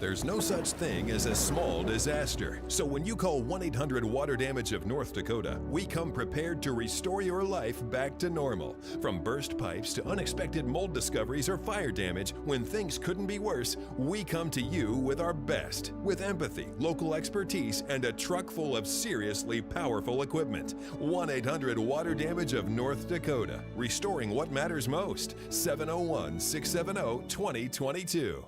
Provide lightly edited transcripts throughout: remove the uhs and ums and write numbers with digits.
There's no such thing as a small disaster. So when you call 1-800-WATER-DAMAGE of North Dakota, we come prepared to restore your life back to normal. From burst pipes to unexpected mold discoveries or fire damage, when things couldn't be worse, we come to you with our best. With empathy, local expertise, and a truck full of seriously powerful equipment. 1-800-WATER-DAMAGE of North Dakota. Restoring what matters most. 701-670-2022.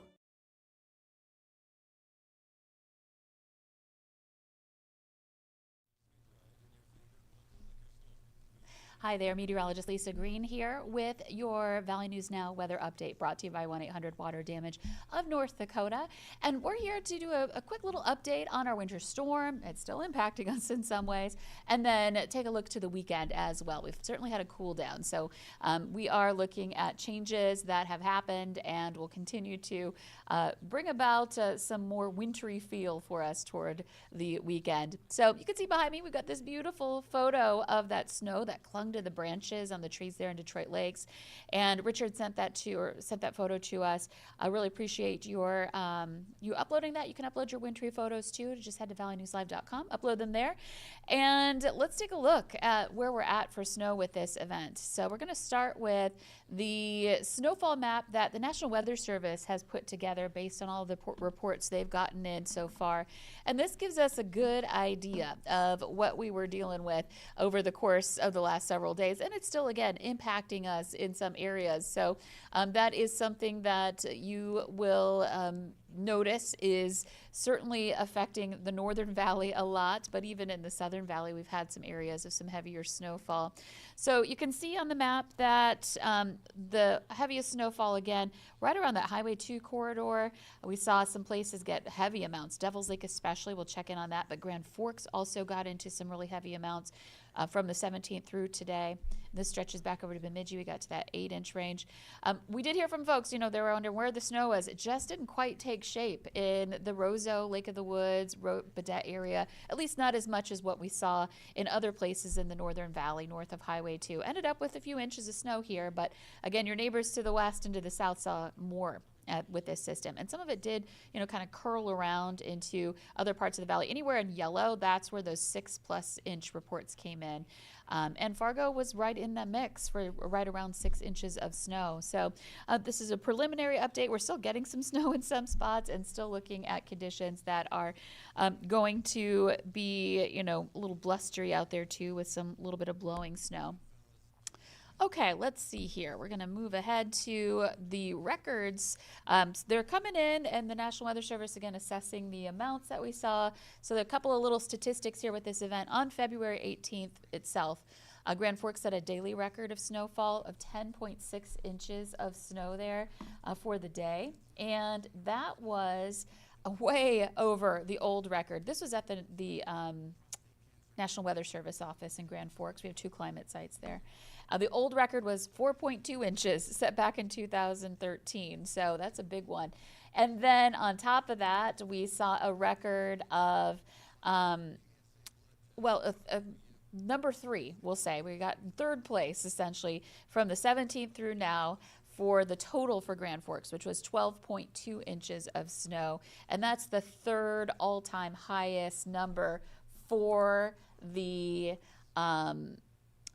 Hi there, Meteorologist Lisa Green here with your Valley News Now weather update brought to you by 1-800-WATER-DAMAGE of North Dakota. And we're here to do a quick little update on our winter storm. It's still impacting us in some ways. And then take a look to the weekend as well. We've certainly had a cool down. So we are looking at changes that have happened and will continue to bring about some more wintry feel for us toward the weekend. So you can see behind me, we've got this beautiful photo of that snow that clung to the branches on the trees there in Detroit Lakes, and Richard sent that photo to us. I really appreciate your you uploading that. You can upload your wintry photos too. Just head to valleynewslive.com, upload them there, and let's take a look at where we're at for snow with this event. So we're going to start with the snowfall map that the National Weather Service has put together based on all the reports they've gotten in so far, and this gives us a good idea of what we were dealing with over the course of the last several days, and it's still again impacting us in some areas. So that is something that you will notice is certainly affecting the Northern Valley a lot, but even in the Southern Valley we've had some areas of some heavier snowfall. So you can see on the map that the heaviest snowfall again right around that Highway 2 corridor. We saw some places get heavy amounts, Devil's Lake especially. We'll check in on that, but Grand Forks also got into some really heavy amounts from the 17th through today. This stretches back over to Bemidji. We got to that 8-inch range. We did hear from folks, they were wondering where the snow was. It just didn't quite take shape in the Roseau, Lake of the Woods, Baudette area, at least not as much as what we saw in other places in the Northern Valley north of Highway 2. Ended up with a few inches of snow here, but again, your neighbors to the west and to the south saw more with this system. And some of it did, kind of curl around into other parts of the valley. Anywhere in yellow, that's where those 6+ inch reports came in. And Fargo was right in that mix for right around 6 inches of snow. So this is a preliminary update. We're still getting some snow in some spots and still looking at conditions that are going to be, a little blustery out there too, with some little bit of blowing snow. Okay, let's see here. We're going to move ahead to the records. They're coming in, and the National Weather Service, again, assessing the amounts that we saw. So there are a couple of little statistics here with this event. On February 18th itself, Grand Forks set a daily record of snowfall of 10.6 inches of snow there for the day. And that was way over the old record. This was at the National Weather Service office in Grand Forks. We have 2 climate sites there. The old record was 4.2 inches set back in 2013, so that's a big one. And then on top of that, we saw a record of, number 3, we'll say. We got 3rd place, essentially, from the 17th through now for the total for Grand Forks, which was 12.2 inches of snow. And that's the 3rd all-time highest number for the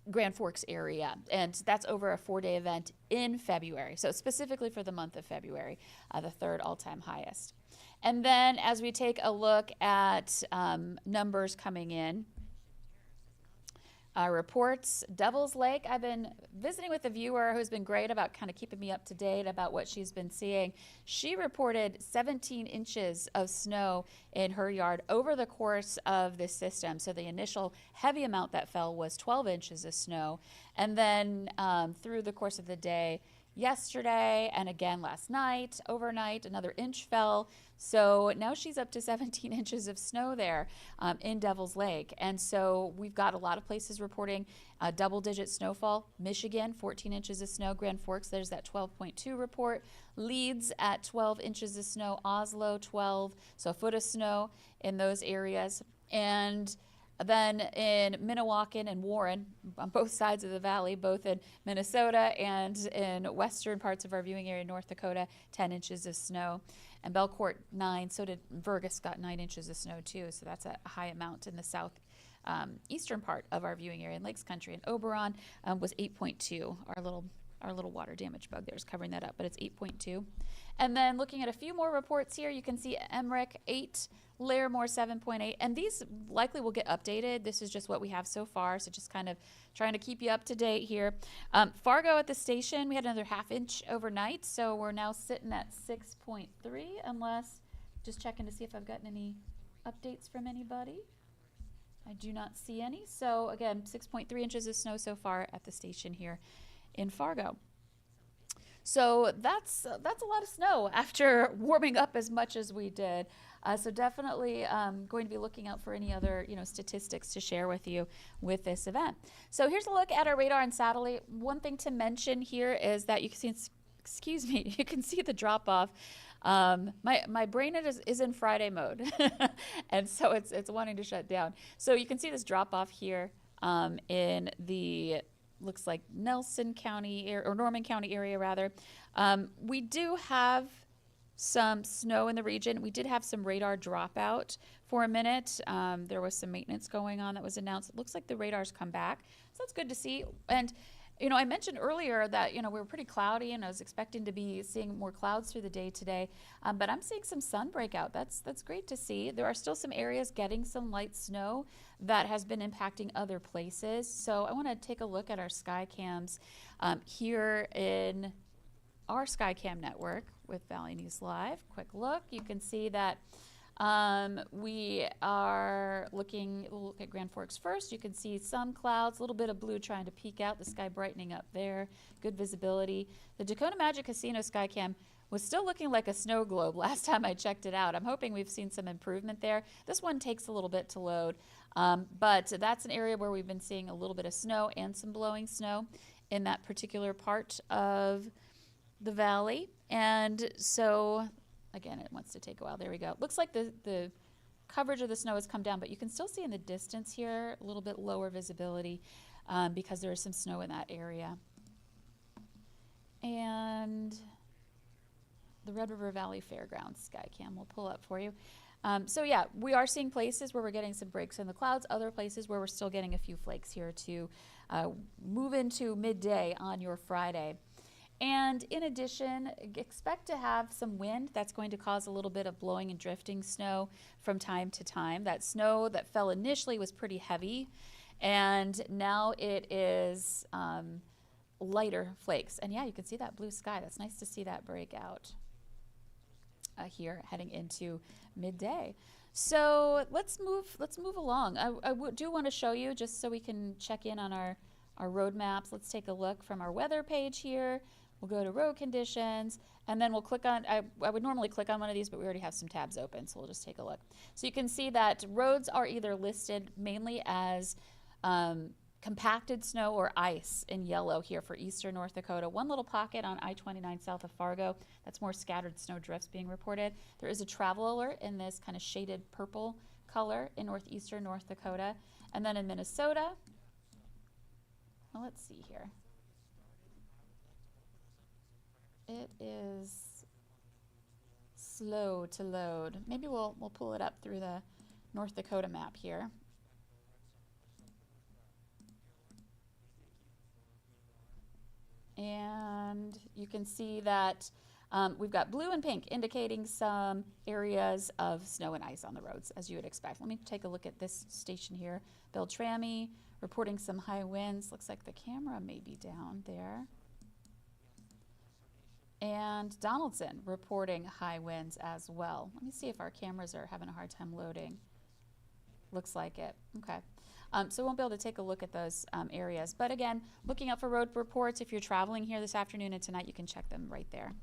Grand Forks area, and that's over a 4-day event in February, so specifically for the month of February, the 3rd all-time highest. And then as we take a look at numbers coming in, reports, Devil's Lake, I've been visiting with a viewer who's been great about kind of keeping me up to date about what she's been seeing. She reported 17 inches of snow in her yard over the course of this system. So the initial heavy amount that fell was 12 inches of snow. And then through the course of the day, yesterday and again last night, overnight, another inch fell. So now she's up to 17 inches of snow there in Devil's Lake. And so we've got a lot of places reporting double-digit snowfall. Michigan, 14 inches of snow. Grand Forks, there's that 12.2 report. Leeds at 12 inches of snow. Oslo, 12, so a foot of snow in those areas. And then in Minnewacan and Warren, on both sides of the valley, both in Minnesota and in western parts of our viewing area, North Dakota, 10 inches of snow. and Belcourt 9. So did Vergas, got 9 inches of snow too. So that's a high amount in the south eastern part of our viewing area in Lakes Country. And Oberon was 8.2. Our little water damage bug there is covering that up, but it's 8.2. And then looking at a few more reports here, you can see Emmerich 8, Larimore 7.8, and these likely will get updated. This is just what we have so far, so just kind of trying to keep you up to date here. Fargo at the station, we had another ½ inch overnight, so we're now sitting at 6.3, unless, just checking to see if I've gotten any updates from anybody. I do not see any. So again, 6.3 inches of snow so far at the station here in Fargo. So that's a lot of snow after warming up as much as we did. So definitely going to be looking out for any other statistics to share with you with this event. So here's a look at our radar and satellite. One thing to mention here is that you can see, excuse me, you can see the drop off. My brain is in Friday mode, and so it's wanting to shut down. So you can see this drop off here in the looks like Nelson County or Norman County area rather. We do have some snow in the region. We did have some radar dropout for a minute. There was some maintenance going on that was announced. It looks like the radar's come back, so that's good to see. And I mentioned earlier that, we were pretty cloudy and I was expecting to be seeing more clouds through the day today, but I'm seeing some sun breakout. That's great to see. There are still some areas getting some light snow that has been impacting other places. So I want to take a look at our sky cams here in our Skycam network with Valley News Live. Quick look, you can see that we are we'll look at Grand Forks first. You can see some clouds, a little bit of blue trying to peek out, the sky brightening up there, good visibility. The Dakota Magic Casino Skycam was still looking like a snow globe last time I checked it out. I'm hoping we've seen some improvement there. This one takes a little bit to load, but that's an area where we've been seeing a little bit of snow and some blowing snow in that particular part of the valley. And so again, it wants to take a while. There we go. Looks like the coverage of the snow has come down, but you can still see in the distance here a little bit lower visibility because there is some snow in that area. And the Red River Valley Fairgrounds Skycam will pull up for you. So yeah, we are seeing places where we're getting some breaks in the clouds, other places where we're still getting a few flakes here to move into midday on your Friday. And in addition, expect to have some wind that's going to cause a little bit of blowing and drifting snow from time to time. That snow that fell initially was pretty heavy, and now it is lighter flakes. And yeah, you can see that blue sky. That's nice to see that break out here heading into midday. So let's move along. I do want to show you, just so we can check in on our road maps. Let's take a look from our weather page here. We'll go to road conditions, and then we'll click on, I would normally click on one of these, but we already have some tabs open, so we'll just take a look. So you can see that roads are either listed mainly as compacted snow or ice in yellow here for eastern North Dakota. One little pocket on I-29 south of Fargo, that's more scattered snow drifts being reported. There is a travel alert in this kind of shaded purple color in northeastern North Dakota. And then in Minnesota, well, let's see here. It is slow to load. Maybe we'll pull it up through the North Dakota map here. And you can see that we've got blue and pink indicating some areas of snow and ice on the roads, as you would expect. Let me take a look at this station here. Beltrami reporting some high winds. Looks like the camera may be down there. And Donaldson reporting high winds as well. Let me see if our cameras are having a hard time loading. Looks like it. Okay. So we won't be able to take a look at those areas. But again, looking out for road reports. If you're traveling here this afternoon and tonight, you can check them right there.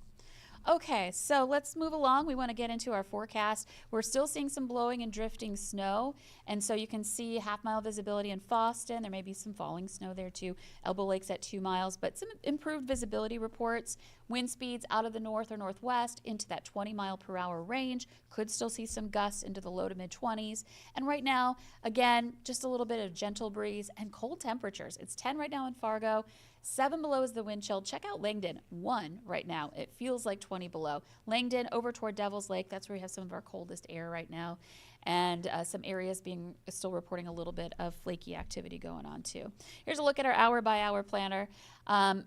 Okay, so let's move along. We want to get into our forecast. We're still seeing some blowing and drifting snow, and so you can see half-mile visibility in Foston. There may be some falling snow there too. Elbow Lake's at 2 miles, but some improved visibility reports. Wind speeds out of the north or northwest into that 20-mile-per-hour range. Could still see some gusts into the low to mid-20s. And right now, again, just a little bit of gentle breeze and cold temperatures. It's 10 right now in Fargo, 7 below is the wind chill. Check out Langdon, 1 right now. It feels like 20 below. Langdon over toward Devil's Lake, that's where we have some of our coldest air right now. And some areas still reporting a little bit of flaky activity going on too. Here's a look at our hour-by-hour planner.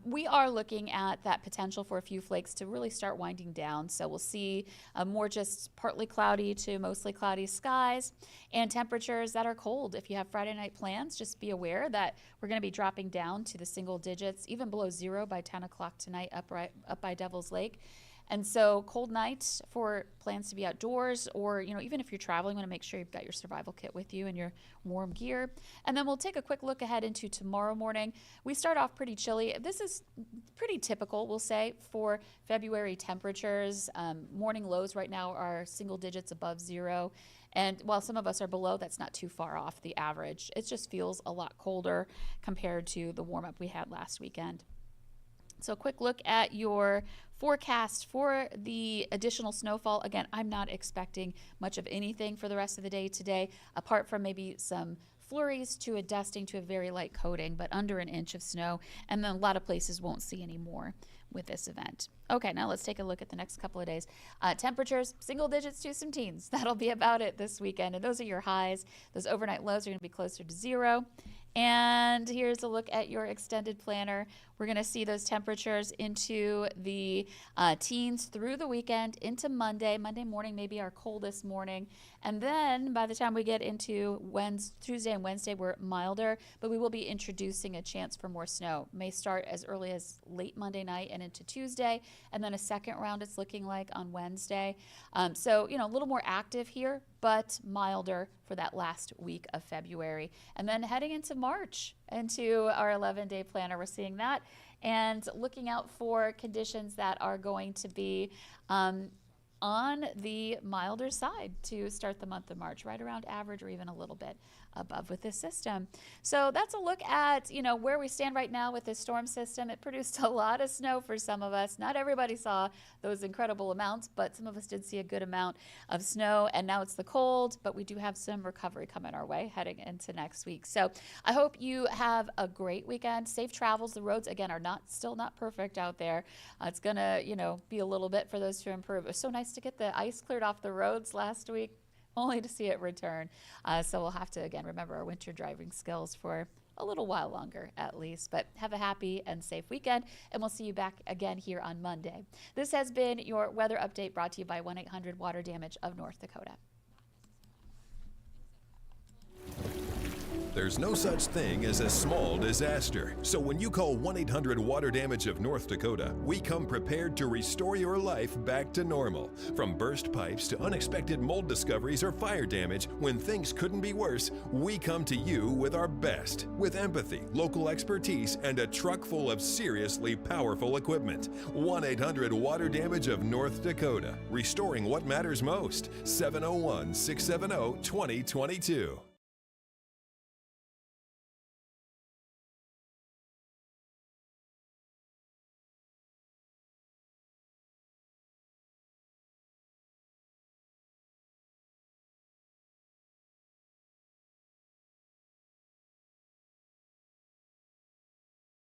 We are looking at that potential for a few flakes to really start winding down. So we'll see more just partly cloudy to mostly cloudy skies and temperatures that are cold. If you have Friday night plans, just be aware that we're going to be dropping down to the single digits, even below 0 by 10 o'clock tonight up by Devil's Lake. And so cold night for plans to be outdoors, or even if you're traveling, want to make sure you've got your survival kit with you and your warm gear. And then we'll take a quick look ahead into tomorrow morning. We start off pretty chilly. This is pretty typical, we'll say, for February temperatures. Morning lows right now are single digits above 0. And while some of us are below, that's not too far off the average. It just feels a lot colder compared to the warm up we had last weekend. So a quick look at your forecast for the additional snowfall. Again, I'm not expecting much of anything for the rest of the day today, apart from maybe some flurries to a dusting to a very light coating, but under an inch of snow. And then a lot of places won't see any more with this event. Okay, now let's take a look at the next couple of days. Temperatures, single digits to some teens. That'll be about it this weekend. And those are your highs. Those overnight lows are going to be closer to 0. And here's a look at your extended planner. We're going to see those temperatures into the teens through the weekend, into Monday. Monday morning may be our coldest morning. And then by the time we get into Tuesday and Wednesday, we're milder, but we will be introducing a chance for more snow. May start as early as late Monday night and into Tuesday, and then a second round it's looking like on Wednesday. So, a little more active here, but milder for that last week of February. And then heading into March, into our 11-day planner, we're seeing that. And looking out for conditions that are going to be on the milder side to start the month of March, right around average or even a little bit above with this system. So that's a look at, where we stand right now with this storm system. It produced a lot of snow for some of us. Not everybody saw those incredible amounts, but some of us did see a good amount of snow, and now it's the cold, but we do have some recovery coming our way heading into next week. So I hope you have a great weekend. Safe travels. The roads, again, are still not perfect out there. It's going to, be a little bit for those to improve. It was so nice to get the ice cleared off the roads last week, only to see it return. So we'll have to, again, remember our winter driving skills for a little while longer at least. But have a happy and safe weekend, and we'll see you back again here on Monday. This has been your weather update brought to you by 1-800-WATER-DAMAGE of North Dakota. There's no such thing as a small disaster. So when you call 1-800-WATER-DAMAGE of North Dakota, we come prepared to restore your life back to normal. From burst pipes to unexpected mold discoveries or fire damage, when things couldn't be worse, we come to you with our best. With empathy, local expertise, and a truck full of seriously powerful equipment. 1-800-WATER-DAMAGE of North Dakota. Restoring what matters most. 701-670-2022.